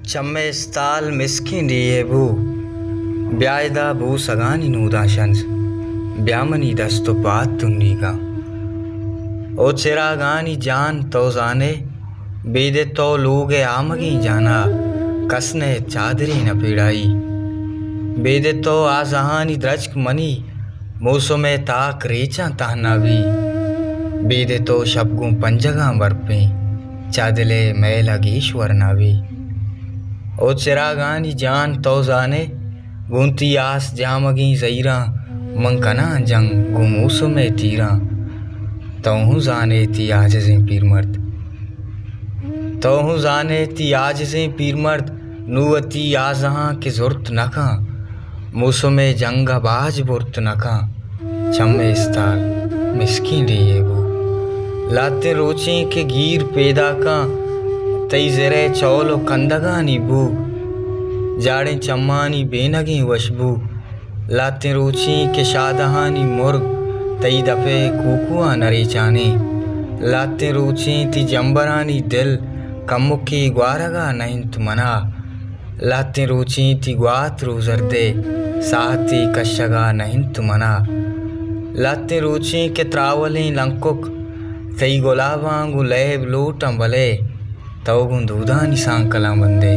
चम्मे स्ताल मिस्किन रियेबू ब्यायदा बू सगानी नूदाशंस ब्यामनी दस्तो पात तुन्नीगा ओ चिरागानी जान तो जाने बेदे तो लोगे आमगी जाना कसने चादरी न पीड़ाई बेदे तो आजहानी द्रजक मनी मौसमे ताक रेचा ताहनावी बेदे तो शबगू पंजगा बरपे चादले मैला गीश्वर नावी ओ चिरागानी जान तो जाने गुंती आस जामगी जईरा मंकना जंग गुमूसो में तीरा तोहू जाने ती आजज़ें पीर मर्द तोहू जाने ती आजज़ें पीर मर्द नूवती आजहाँ के जुर्त नखा मूसो में जंगा बाज बुर्त नखा चम्मे इस्ताल मिस्किन रिये वो लाते रोचे के गीर पैदा का तई ज़रे चौलो कंदगानी बू जाड़े चम्मानी बेनगी वशबू लाते रोची के शादहानी मुर्ग तई दफे कुकुआ नरे चाने लाते रोची ती जंबरानी दिल कमुकी ग्वारगा नहीं मना लाते रोची ती ग्वात रोजरदे साहती कशगा नहीं मना लाते रोची के त्रावलें लंकुक तई गुलाबांगु लैब लोटम बले तवगुं दूधानी सांकला बंदे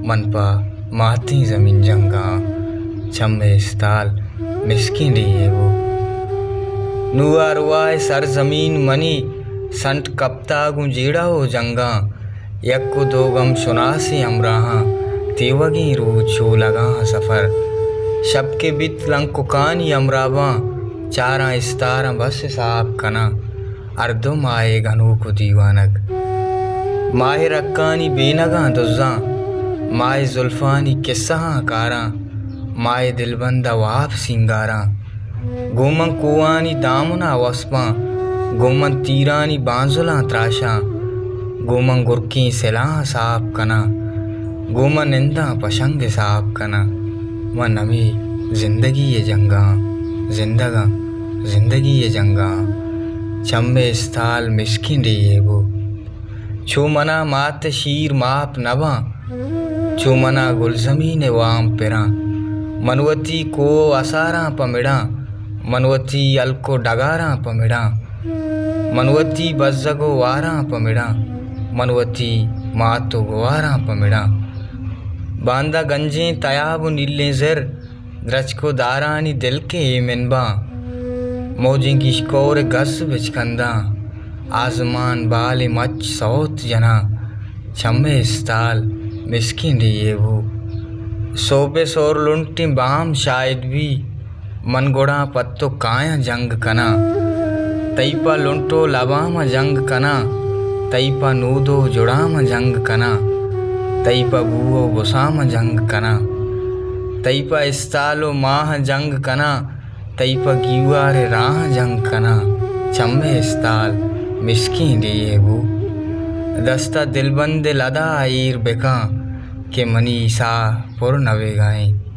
मनपा माती जमीन जंगा चम्मे इस्ताल मिस्किन रिये वो नुआ रुआए सर जमीन मनी संट कप्ता गुंजीड़ा हो जंगा यक्को दो गम सुनासी अमराहा तेवगी रोचो लगा सफर शब के बित लंकुकानी अमराबा चारा इस्तारा बस साहब कना अर्दुम आए घनों को दीवानक माहे रक्कानी बेनगा दुज़ा माए जुल्फानी किस्सा कारा माए दिलबंदा वाप सिंगारा गोमन कुआनी दामना वस्पा गोमन तीरानी बांजुला त्राशा गोमन गुरकी सिला साफ कना गोमन इंदा पशंग साफ कना मन अमी जिंदगी ये जंगा जिंदगी ये जंगा चम्मे इस्ताल मिस्किन रिये वो छो मना मात शीर माप नबा छो मना गुलजमीन वाम पिरा मनवती को असारा पमिड़ा मनवती अलको डगारा पमिड़ा मनवती बज्जगो वारा पमिड़ा मनवती मातो गुवारा पमिड़ा बांदा गंजे तयाब नीले जर द्रज को दारानी दिल के मिनबा मौजें की शिकोर गस बिचकंदा आसमान बाल मच सौत जना चम्मे इस्ताल मिस्किन रिये वो सोबे सोर लुंटी बाम शायद भी मनगोड़ा पत्तो काया जंग कना तईपा लुंटो लबाम जंग कना तईपा नूदो जुड़ाम जंग कना तईपा बूओ बुसाम जंग कना तईपा इस्तालो माह जंग कना तईपा गीवारे राह जंग कना चम्मे इस्ताल मिस्किन रिये वो दस्ता दिलबंद लदा आईर बेका के मनीसा पुर नवे गाएं